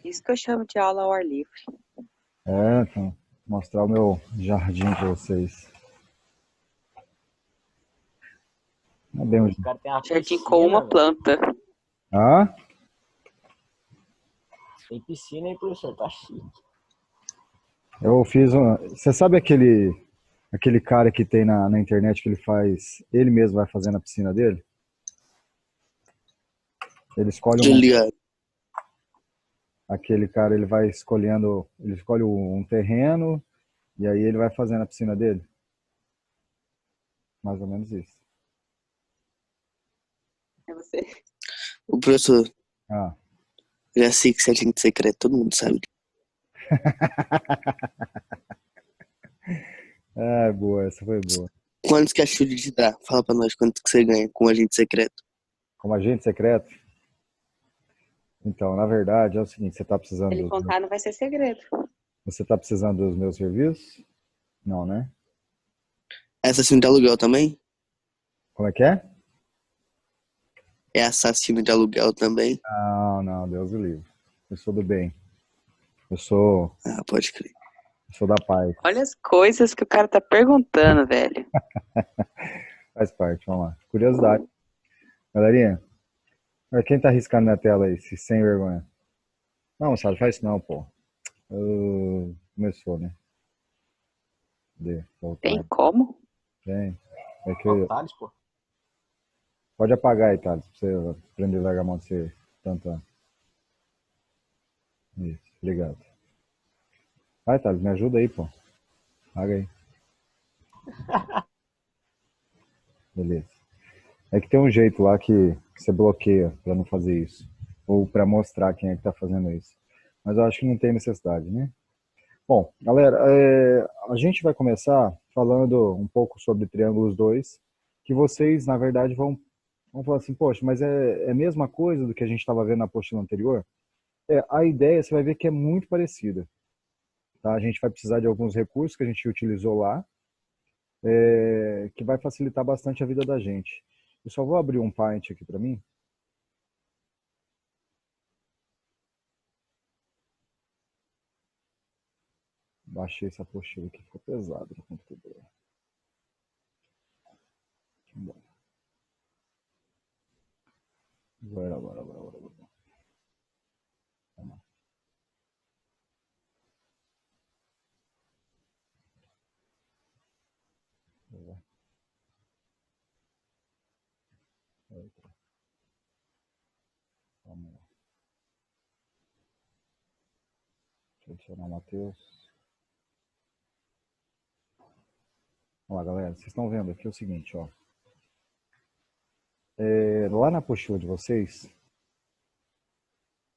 Isso que eu chamo de aula ao ar livre. Então, mostrar o meu jardim para vocês. Não é bem um... Os caras têm uma Jardim com uma piscina, velho. planta. Ah? Tem piscina aí, professor, tá chique. Eu fiz um... Você sabe aquele cara que tem na internet que ele faz... Ele mesmo vai fazendo a piscina dele? Ele escolhe Tô uma... ligado. Aquele cara, ele vai escolhendo... Ele escolhe um terreno e aí ele vai fazendo a piscina dele. Mais ou menos isso. É você. O professor, Ah. já sei que você é agente secreto, todo mundo sabe. Ah, boa, essa foi boa. Quantos que a Shuri te dá? Fala pra nós quanto que você ganha com agente secreto. Como agente secreto? Então, na verdade, é o seguinte, você está precisando Se ele contar, não vai ser segredo. Você está precisando dos meus serviços? Não, né? É assassino de aluguel também? Como é que é? É assassino de aluguel também? Não, Deus o livre. Eu sou do bem. Eu sou Ah, pode crer. da paz. Olha as coisas que o cara tá perguntando, velho. Faz parte, vamos lá. Curiosidade. Galerinha, quem tá arriscando minha tela aí, se sem vergonha? Não, moçada, faz isso não, pô. Começou, né? Voltar. Tem como? Tem. É que Otários, pô. Pode apagar aí, Thales, pra você aprender a largar a mão de você tanto. Isso, obrigado. Vai, Thales, me ajuda aí, pô. Paga aí. Beleza. É que tem um jeito lá que você bloqueia para não fazer isso. Ou para mostrar quem é que tá fazendo isso. Mas eu acho que não tem necessidade, né? Bom, galera, a gente vai começar falando um pouco sobre triângulos 2, que vocês, na verdade, vão falar assim, poxa, mas é a mesma coisa do que a gente estava vendo na apostila anterior? A ideia, você vai ver que é muito parecida. Tá? A gente vai precisar de alguns recursos que a gente utilizou lá, que vai facilitar bastante a vida da gente. Eu só vou abrir um Paint aqui para mim. Baixei essa apostila aqui, ficou pesado no computador. Bom. Bora. Vamos lá. Vamos lá. Deixa eu adicionar o Matheus. Vamos lá, galera. Vocês estão vendo aqui o seguinte, ó. Lá na apostila de vocês,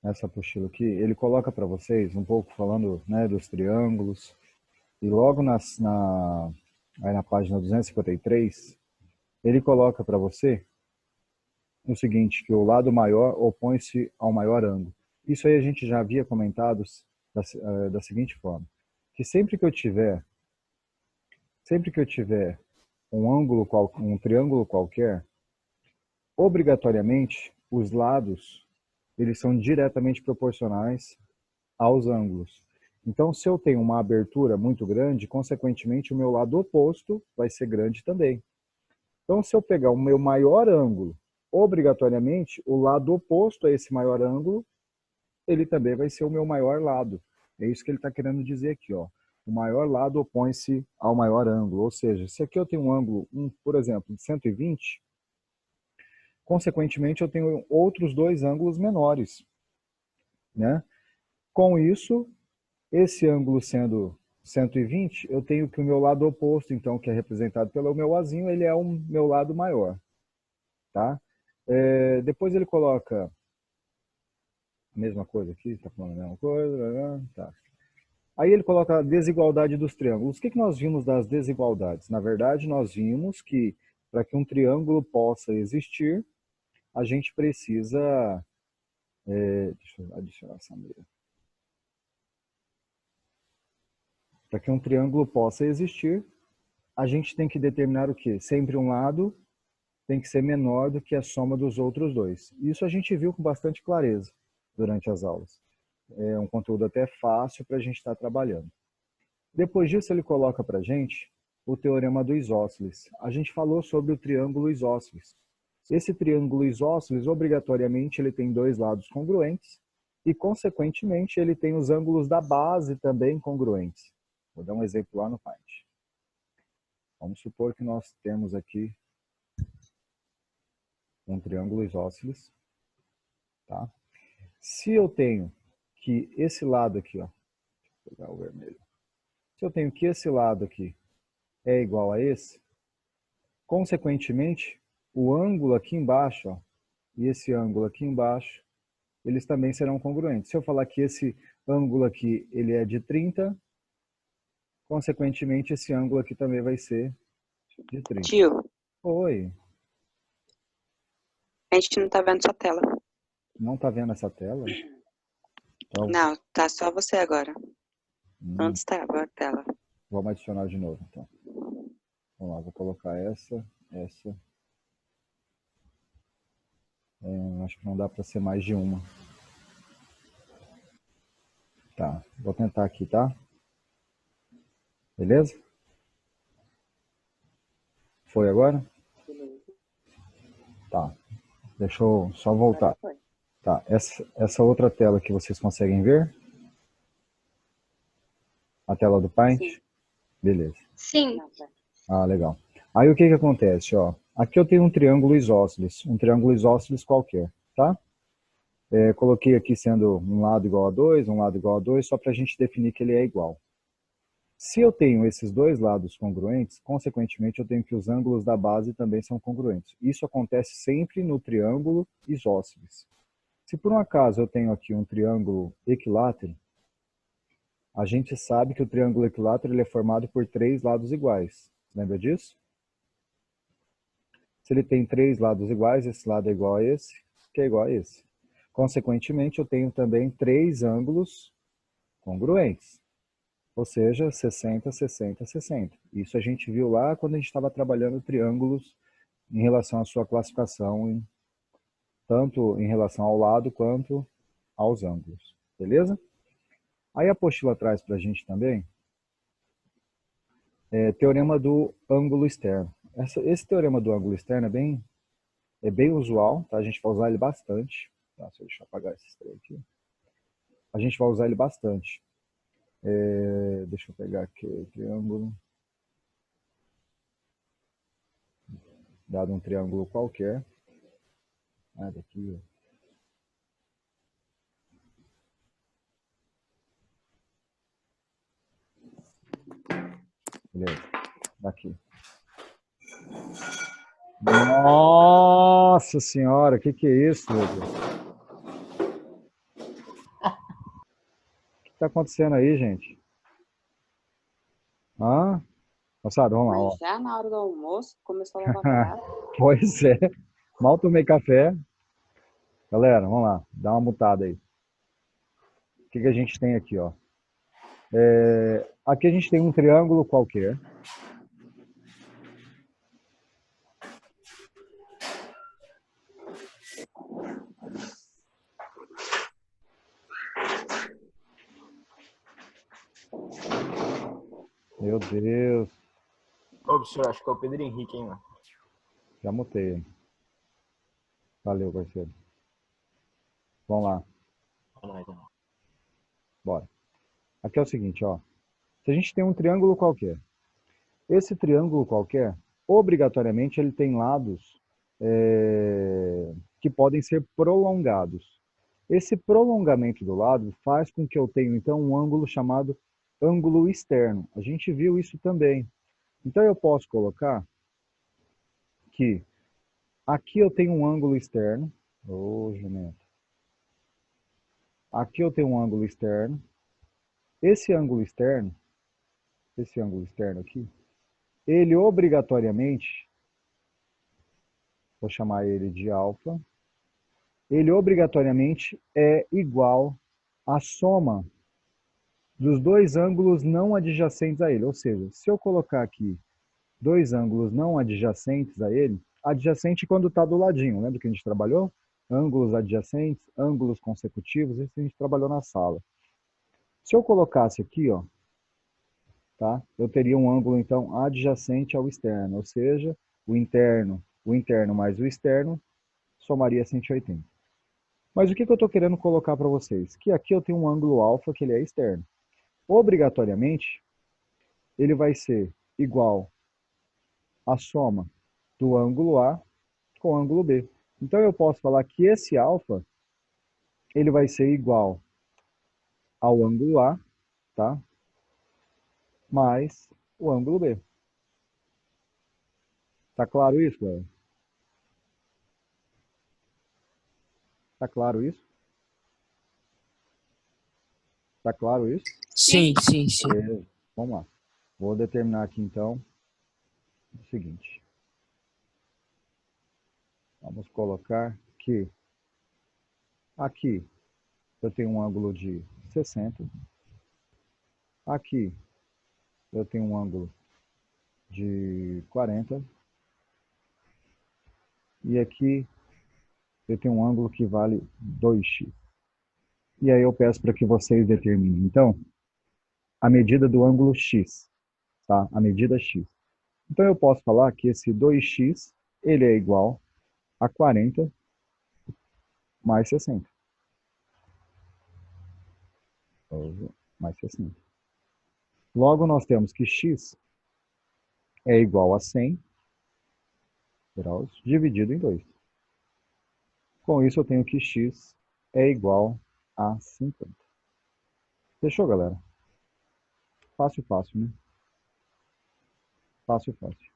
nessa apostila aqui, ele coloca para vocês um pouco falando, né, dos triângulos. E logo aí na página 253, ele coloca para você o seguinte, que o lado maior opõe-se ao maior ângulo. Isso aí a gente já havia comentado da seguinte forma, que sempre que eu tiver um triângulo qualquer, obrigatoriamente os lados eles são diretamente proporcionais aos ângulos. Então, se eu tenho uma abertura muito grande, consequentemente o meu lado oposto vai ser grande também. Então, se eu pegar o meu maior ângulo, obrigatoriamente o lado oposto a esse maior ângulo, ele também vai ser o meu maior lado. É isso que ele está querendo dizer aqui, ó. O maior lado opõe-se ao maior ângulo. Ou seja, se aqui eu tenho um ângulo, por exemplo, de 120, consequentemente eu tenho outros dois ângulos menores, né? Com isso, esse ângulo sendo 120, eu tenho que o meu lado oposto, então, que é representado pelo meu azinho, ele é o meu lado maior, tá? Depois ele coloca a mesma coisa aqui, tá falando a mesma coisa, tá. Aí ele coloca a desigualdade dos triângulos. O que nós vimos das desigualdades? Na verdade, nós vimos que para que um triângulo possa existir, a gente precisa... deixa eu adicionar essa mira. Para que um triângulo possa existir, a gente tem que determinar o quê? Sempre um lado tem que ser menor do que a soma dos outros dois. Isso a gente viu com bastante clareza durante as aulas. é um conteúdo até fácil para a gente estar trabalhando. Depois disso, ele coloca para a gente o teorema do isósceles. A gente falou sobre o triângulo isósceles. Esse triângulo isósceles, obrigatoriamente, ele tem dois lados congruentes e, consequentemente, ele tem os ângulos da base também congruentes. Vou dar um exemplo lá no Paint. Vamos supor que nós temos aqui um triângulo isósceles. Tá? Se eu tenho que esse lado aqui, ó, deixa eu pegar o vermelho. Se eu tenho que esse lado aqui é igual a esse, consequentemente, o ângulo aqui embaixo, ó, e esse ângulo aqui embaixo, eles também serão congruentes. Se eu falar que esse ângulo aqui ele é de 30, consequentemente, esse ângulo aqui também vai ser de 30. Tio, Oi, a gente não tá vendo sua tela. não tá vendo essa tela? Então, Não, tá só você agora. Hum. Antes tava a tela. Vamos adicionar de novo, então. Vamos lá, vou colocar essa. Acho que não dá para ser mais de uma. Tá, vou tentar aqui, tá? Beleza? Foi agora? Tá, deixa eu só voltar. Tá, essa outra tela que vocês conseguem ver? A tela do Paint? Sim. Beleza. Sim. Ah, legal. Aí o que acontece, ó? Aqui eu tenho um triângulo isósceles qualquer, tá? Coloquei aqui sendo um lado igual a 2, um lado igual a 2, só para a gente definir que ele é igual. Se eu tenho esses dois lados congruentes, consequentemente eu tenho que os ângulos da base também são congruentes. Isso acontece sempre no triângulo isósceles. Se por um acaso eu tenho aqui um triângulo equilátero, a gente sabe que o triângulo equilátero ele é formado por três lados iguais. Lembra disso? Se ele tem três lados iguais, esse lado é igual a esse, que é igual a esse. Consequentemente, eu tenho também três ângulos congruentes. Ou seja, 60, 60, 60. Isso a gente viu lá quando a gente estava trabalhando triângulos em relação à sua classificação, tanto em relação ao lado quanto aos ângulos. Beleza? Aí a apostila traz para a gente também teorema do ângulo externo. Esse teorema do ângulo externo é bem usual, tá? A gente vai usar ele bastante. Tá, deixa eu apagar esses três aqui. A gente vai usar ele bastante. Deixa eu pegar aqui o triângulo. Dado um triângulo qualquer. Daqui, ó. Beleza. Daqui. Nossa senhora, o que é isso, meu Deus? O que está acontecendo aí, gente? Moçada, vamos lá. Ó. Mas já na hora do almoço começou a lavar prato. Pois é. Mal tomei café. Galera, vamos lá. Dá uma mutada aí. O que a gente tem aqui, ó? Aqui a gente tem um triângulo qualquer. Meu Deus. Ô, professor, acho que é o Pedro Henrique, hein, mano? Já mutei ele. Valeu, parceiro. Vamos lá. Bora. Aqui é o seguinte, ó. Se a gente tem um triângulo qualquer, esse triângulo qualquer, obrigatoriamente, ele tem lados que podem ser prolongados. Esse prolongamento do lado faz com que eu tenha, então, um ângulo chamado ângulo externo. A gente viu isso também. Então, eu posso colocar que aqui eu tenho um ângulo externo. Aqui eu tenho um ângulo externo. Esse ângulo externo aqui, ele obrigatoriamente, vou chamar ele de alfa, ele obrigatoriamente é igual à soma dos dois ângulos não adjacentes a ele. Ou seja, se eu colocar aqui dois ângulos não adjacentes a ele, adjacente quando está do ladinho, lembra que a gente trabalhou? ângulos adjacentes, ângulos consecutivos, isso a gente trabalhou na sala. Se eu colocasse aqui, ó, tá? Eu teria um ângulo, então, adjacente ao externo, ou seja, o interno mais o externo somaria 180. Mas o que eu estou querendo colocar para vocês? Que aqui eu tenho um ângulo alfa, que ele é externo. Obrigatoriamente, ele vai ser igual à soma do ângulo A com o ângulo B. Então, eu posso falar que esse alfa, ele vai ser igual ao ângulo A, tá? Mais o ângulo B. Tá claro isso, galera? Tá claro isso? Tá claro isso? Sim, sim, sim. Beleza. Vamos lá. Vou determinar aqui, então, o seguinte. Vamos colocar que aqui eu tenho um ângulo de 60. Aqui eu tenho um ângulo de 40. E aqui eu tenho um ângulo que vale 2x. E aí eu peço para que vocês determinem, então, a medida do ângulo x, tá? A medida x. Então eu posso falar que esse 2x, ele é igual a 40 mais 60. Mais 60. Logo, nós temos que x é igual a 100 graus dividido em 2. Com isso, eu tenho que x é igual a 50. Fechou, galera? Fácil, fácil, né? Fácil, fácil.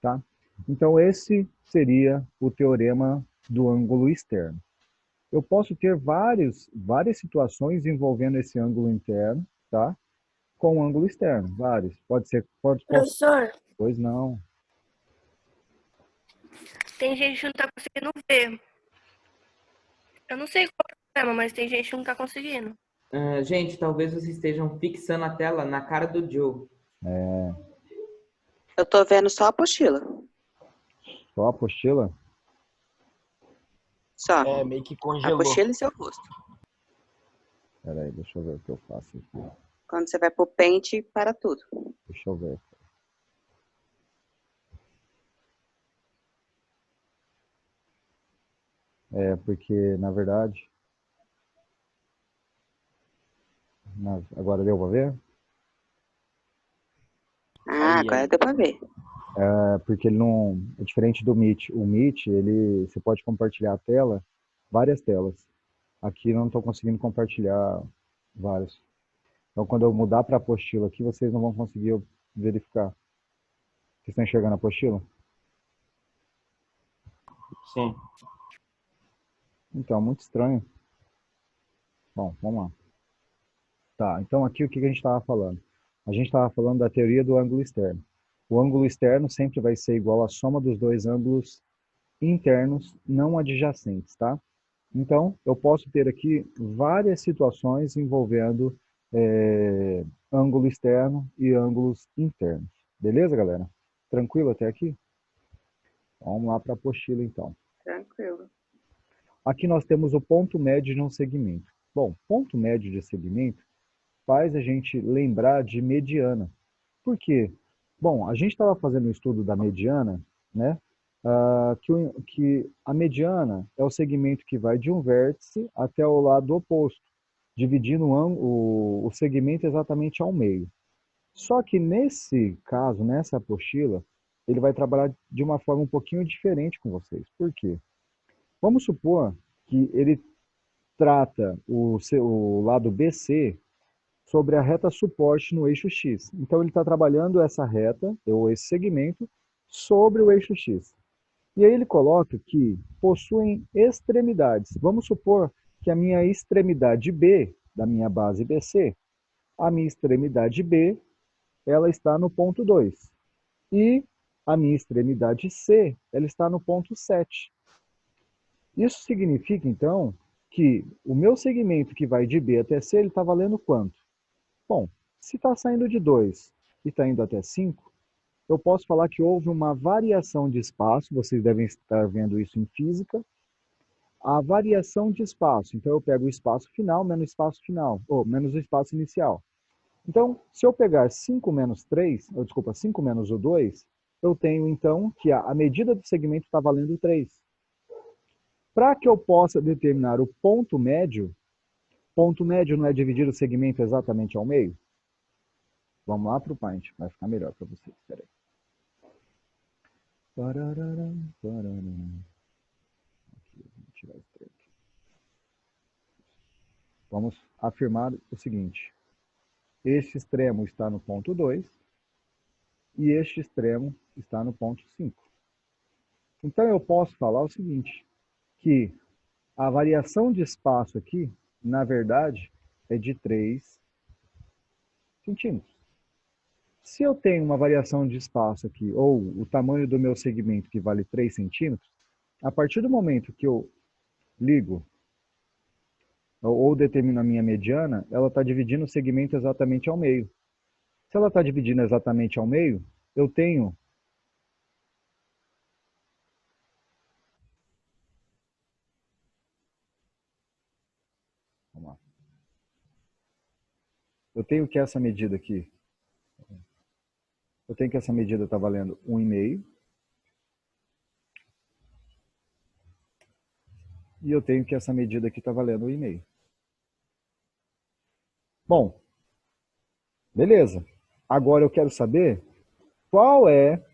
Tá? Então, esse seria o teorema do ângulo externo. Eu posso ter várias situações envolvendo esse ângulo interno, tá? Com o ângulo externo, vários. Pode ser... Professor, Pois não. tem gente que não tá conseguindo ver. Eu não sei qual é o problema, mas tem gente que não tá conseguindo. Gente, talvez vocês estejam fixando a tela na cara do Joe. Eu tô vendo só a apostila. Só a apostila? Só. É, meio que A congelou. apostila e seu rosto. Pera aí, deixa eu ver o que eu faço aqui. Quando você vai pro pente, para tudo. Deixa eu ver. Porque, na verdade... Agora deu para ver? Ah, Aí, agora aí. deu pra ver. Porque ele não... É diferente do Meet. O Meet, você pode compartilhar a tela, várias telas. Aqui eu não estou conseguindo compartilhar várias. Então, quando eu mudar para a apostila aqui, vocês não vão conseguir verificar. Vocês estão enxergando a apostila? Sim. Então, muito estranho. Bom, vamos lá. Tá, então aqui o que a gente estava falando? A gente estava falando da teoria do ângulo externo. O ângulo externo sempre vai ser igual à soma dos dois ângulos internos não adjacentes, tá? Então, eu posso ter aqui várias situações envolvendo ângulo externo e ângulos internos. Beleza, galera? Tranquilo até aqui? Vamos lá para a apostila, então. Tranquilo. Aqui nós temos o ponto médio de um segmento. Bom, ponto médio de segmento faz a gente lembrar de mediana. Por quê? Bom, a gente estava fazendo um estudo da mediana, né? Que a mediana é o segmento que vai de um vértice até o lado oposto, dividindo o segmento exatamente ao meio. Só que nesse caso, nessa apostila, ele vai trabalhar de uma forma um pouquinho diferente com vocês. Por quê? Vamos supor que ele trata o lado BC sobre a reta suporte no eixo X. Então, ele está trabalhando essa reta, ou esse segmento, sobre o eixo X. E aí ele coloca que possuem extremidades. Vamos supor que a minha extremidade B, da minha base BC, a minha extremidade B, ela está no ponto 2. E a minha extremidade C, ela está no ponto 7. Isso significa, então, que o meu segmento que vai de B até C, ele está valendo quanto? Bom, se está saindo de 2 e está indo até 5, eu posso falar que houve uma variação de espaço, vocês devem estar vendo isso em física. a variação de espaço. Então, eu pego o espaço final menos o espaço final, ou menos o espaço inicial. Então, se eu pegar 5 menos 3, ou desculpa, 5 menos o 2, eu tenho então que a medida do segmento está valendo 3. Para que eu possa determinar o ponto médio não é dividir o segmento exatamente ao meio? Vamos lá para o Paint, vai ficar melhor para vocês. Espera aí. Aqui, vou tirar esse trem aqui. Vamos afirmar o seguinte. Este extremo está no ponto 2 e este extremo está no ponto 5. Então, eu posso falar o seguinte, que a variação de espaço aqui, na verdade, é de 3 centímetros. Se eu tenho uma variação de espaço aqui, ou o tamanho do meu segmento que vale 3 centímetros, a partir do momento que eu ligo ou determino a minha mediana, ela está dividindo o segmento exatamente ao meio. Se ela está dividindo exatamente ao meio, eu tenho vamos lá. Eu tenho que essa medida aqui, eu tenho que essa medida está valendo 1,5. E eu tenho que essa medida aqui está valendo 1,5. Bom, beleza. Agora eu quero saber qual é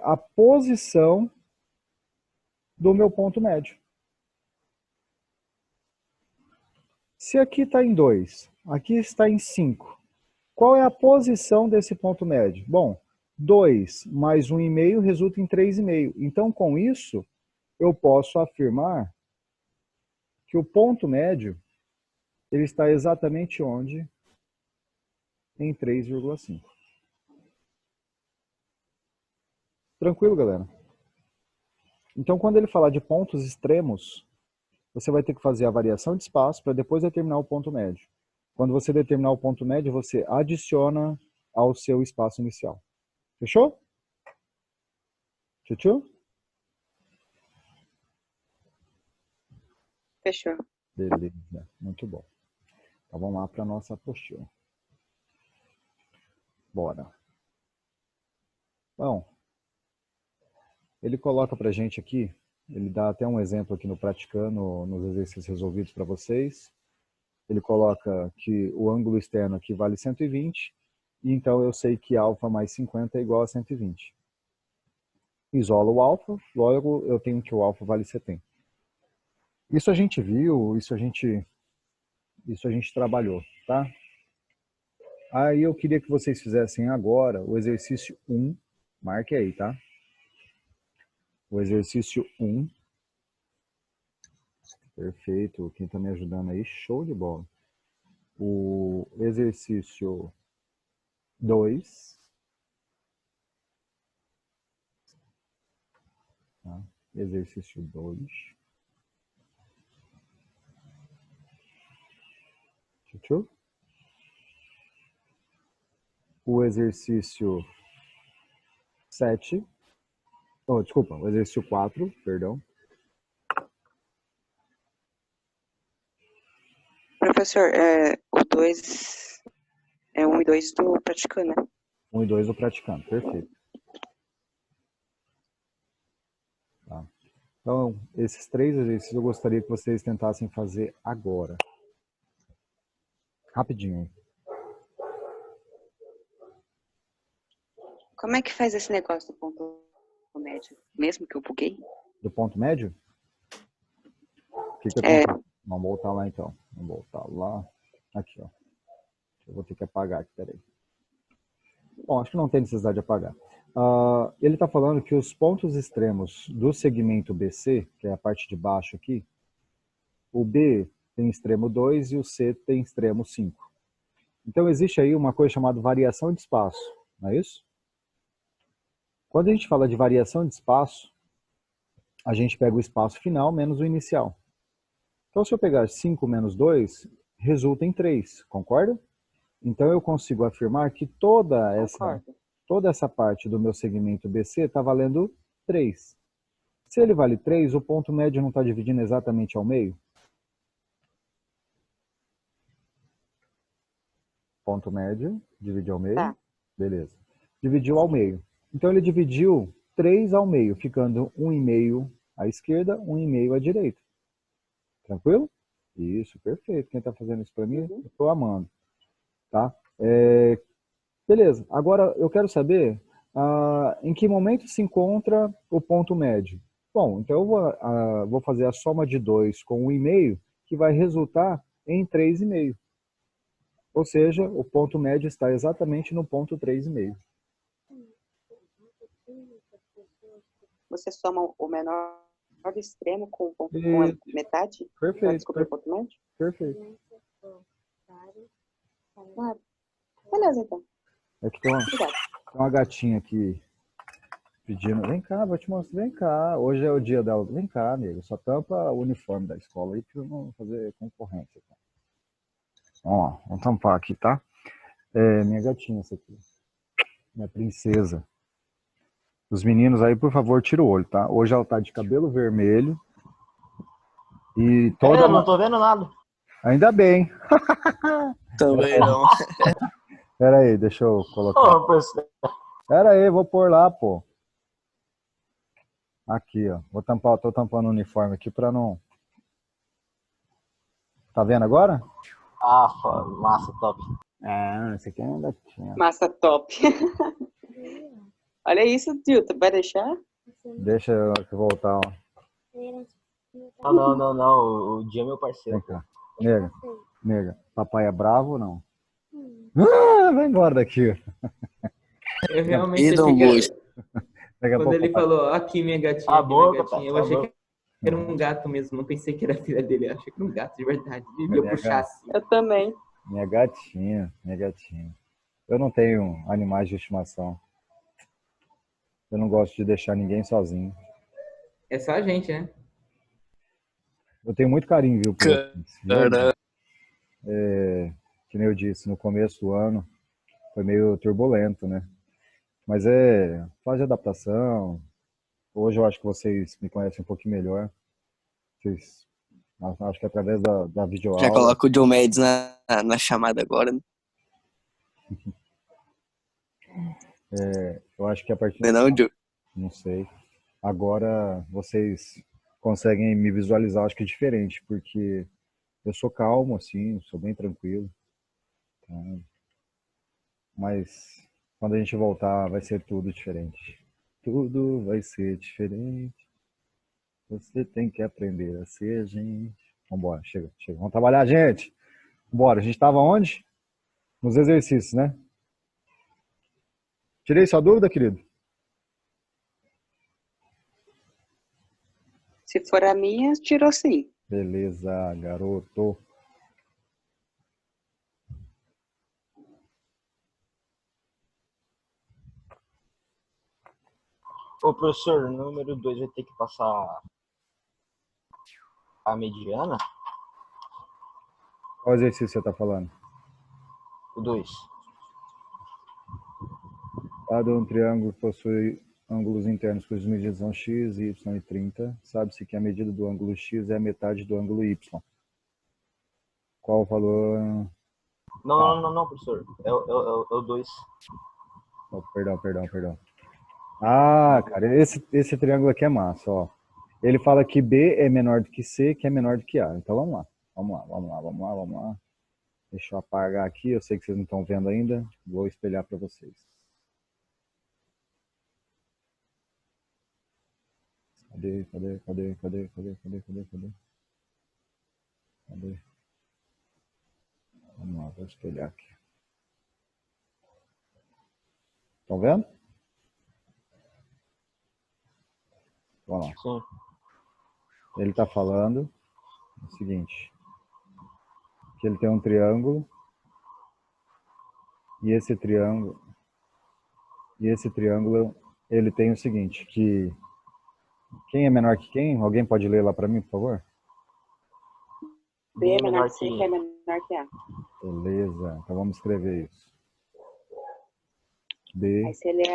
a posição do meu ponto médio. Se aqui está em 2, aqui está em 5, qual é a posição desse ponto médio? Bom, 2 mais 1,5 resulta em 3,5. Então, com isso, eu posso afirmar que o ponto médio ele está exatamente onde? Em 3,5. Tranquilo, galera? Então, quando ele falar de pontos extremos, você vai ter que fazer a variação de espaço para depois determinar o ponto médio. Quando você determinar o ponto médio, você adiciona ao seu espaço inicial. Fechou? Tchutchu? Fechou. Beleza, muito bom. Então vamos lá para a nossa apostila. Bora. Bom, ele coloca para a gente aqui, ele dá até um exemplo aqui no Praticando, nos exercícios resolvidos para vocês. Ele coloca que o ângulo externo aqui vale 120, e então eu sei que alfa mais 50 é igual a 120. Isolo o alfa, logo eu tenho que o alfa vale 70. Isso a gente viu, isso a gente trabalhou, tá? Aí eu queria que vocês fizessem agora o exercício 1, marque aí, tá? O exercício 1. Perfeito, quem está me ajudando aí, show de bola. O exercício 2. Tá? Exercício 2. Tchau. O exercício 7. Oh, desculpa, o exercício 4, perdão. Professor, o 2 é 1 e 2 do praticando, né? 1 e 2 do praticando, perfeito. Tá. Então, esses 3 exercícios eu gostaria que vocês tentassem fazer agora. Rapidinho, hein? Como é que faz esse negócio do ponto médio? Mesmo que eu buguei? Do ponto médio? O que É. acontece? Vamos voltar lá então. Vamos voltar lá. Aqui, ó. Eu vou ter que apagar aqui, peraí. Bom, acho que não tem necessidade de apagar. Ele está falando que os pontos extremos do segmento BC, que é a parte de baixo aqui, o B tem extremo 2 e o C tem extremo 5. Então existe aí uma coisa chamada variação de espaço, não é isso? Quando a gente fala de variação de espaço, a gente pega o espaço final menos o inicial. Então, se eu pegar 5 menos 2, resulta em 3, concorda? Então, eu consigo afirmar que toda essa parte do meu segmento BC está valendo 3. Se ele vale 3, o ponto médio não está dividindo exatamente ao meio? Ponto médio, divide ao meio. Tá. Beleza. Dividiu ao meio. Então ele dividiu 3 ao meio, ficando 1,5 à esquerda, 1,5 à direita. Tranquilo? Isso, perfeito. Quem está fazendo isso para mim, eu estou amando. Tá? Beleza. Agora eu quero saber em que momento se encontra o ponto médio. Bom, então eu vou fazer a soma de 2 com 1,5, que vai resultar em 3,5. Ou seja, o ponto médio está exatamente no ponto 3,5. Você soma o menor extremo com a metade? Para Perfeito. descobrir o ponto médio? Perfeito. Ah, beleza, então. É que tem uma gatinha aqui pedindo. Vem cá, vou te mostrar. Vem cá. Hoje é o dia dela. Vem cá, amigo. Só tampa o uniforme da escola aí para não fazer concorrência. Ó, vamos tampar aqui, tá? Minha gatinha essa aqui. Minha princesa. Os meninos aí, por favor, tira o olho, tá? Hoje ela tá de cabelo vermelho. E toda. Eu não tô vendo nada. Ainda bem. Também não. Pera aí, deixa eu colocar. Ô, professor. Pera aí, vou pôr lá, pô. Aqui, ó. Vou tampar, tô tampando o uniforme aqui pra não. Tá vendo agora? Massa, top. Esse aqui é uma gatinha. Massa top. Olha isso, Dilton. Vai deixar? Deixa eu voltar, ó. Não. O dia é meu parceiro. Vem cá. Nega. Papai é bravo ou não? Vai embora daqui. Eu realmente E achei não que gosto. Daqui a quando pouco ele falou, aqui minha gatinha, aqui boca, minha gatinha, eu tá achei bom. que era um gato mesmo, não pensei que era filha dele, eu achei que era um gato de verdade. Ele ia puxar assim. Eu também. Minha gatinha. Eu não tenho animais de estimação. Eu não gosto de deixar ninguém sozinho. É só a gente, né? Eu tenho muito carinho, viu, por vocês. Caramba. Que nem eu disse, no começo do ano foi meio turbulento, né? Mas é fase de adaptação. Hoje eu acho que vocês me conhecem um pouquinho melhor. Vocês, acho que através da Já videoaula. coloca o John Mads na chamada agora, né? Eu acho que a partir. Não é não, Joe? Não sei. Agora vocês conseguem me visualizar, acho que diferente, porque eu sou calmo, assim, sou bem tranquilo. Tá? Mas quando a gente voltar, vai ser tudo diferente. Tudo vai ser diferente. Você tem que aprender a ser a gente. Vambora, chega. Vamos trabalhar, gente. Vambora. A gente estava onde? Nos exercícios, né? Tirei sua dúvida, querido? Se for a minha, tirou sim. Beleza, garoto. Ô, professor, número 2 vai ter que passar a mediana? Qual exercício você está falando? O 2. Lado de um triângulo possui ângulos internos cujas medidas são x, y e 30. Sabe-se que a medida do ângulo x é a metade do ângulo y. Qual o valor? Não, professor. É o 2. Oh, perdão. Ah, cara, esse triângulo aqui é massa, ó. Ele fala que B é menor do que C, que é menor do que A. Então vamos lá. Deixa eu apagar aqui, eu sei que vocês não estão vendo ainda. Vou espelhar para vocês. Cadê? Vamos lá, vou espelhar aqui. Estão vendo? Vamos lá. Sim. Ele está falando o seguinte, que ele tem um triângulo e esse triângulo ele tem o seguinte, que quem é menor que quem? Alguém pode ler lá para mim, por favor? B é menor que C, que é menor que A. Beleza, então vamos escrever isso. B Aí você lê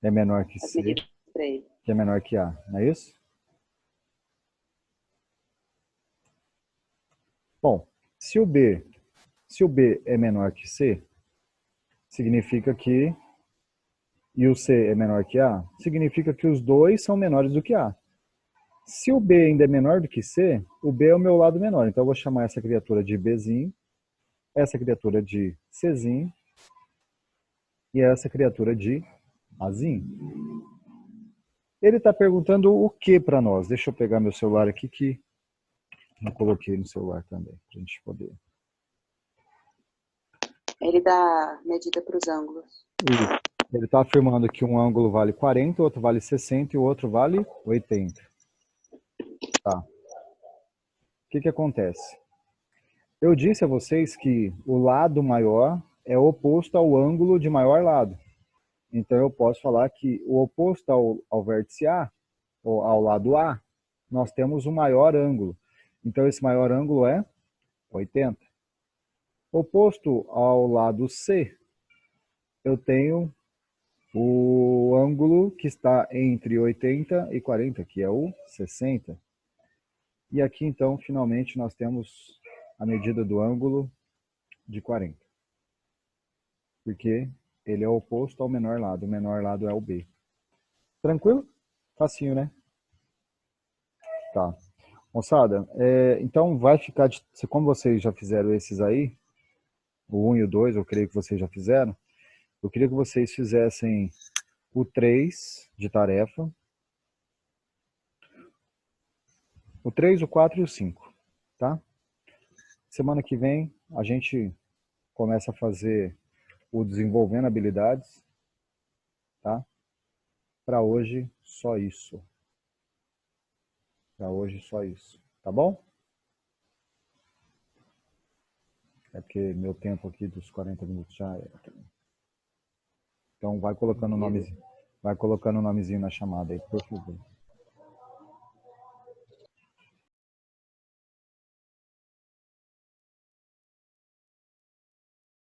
é menor que as C, medidas para ele. que é menor que A, não é isso? Bom, se o B é menor que C, significa que, e o C é menor que A, significa que os dois são menores do que A. Se o B ainda é menor do que C, o B é o meu lado menor. Então eu vou chamar essa criatura de Bzinho, essa criatura de Czinho e essa criatura de Azinho. Ele está perguntando o que para nós? Deixa eu pegar meu celular aqui que eu coloquei no celular também, para a gente poder. Ele dá medida para os ângulos. Isso. Ele está afirmando que um ângulo vale 40, o outro vale 60 e o outro vale 80. Tá. O que acontece? Eu disse a vocês que o lado maior é oposto ao ângulo de maior lado. Então eu posso falar que o oposto ao vértice A, ou ao lado A, nós temos um maior ângulo. Então esse maior ângulo é 80. Oposto ao lado C, eu tenho o ângulo que está entre 80 e 40, que é o 60. E aqui então, finalmente, nós temos a medida do ângulo de 40. Porque ele é oposto ao menor lado. O menor lado é o B. Tranquilo? Facinho, né? Tá. Moçada, então vai ficar... Como vocês já fizeram esses aí, o 1 e o 2, eu creio que vocês já fizeram, eu queria que vocês fizessem o 3 de tarefa, o 3, o 4 e o 5, tá? Semana que vem a gente começa a fazer o desenvolvendo habilidades, tá? Para hoje, só isso. Para hoje, só isso. Tá bom? É porque meu tempo aqui dos 40 minutos já é. Então vai colocando o nomezinho na chamada aí, por favor.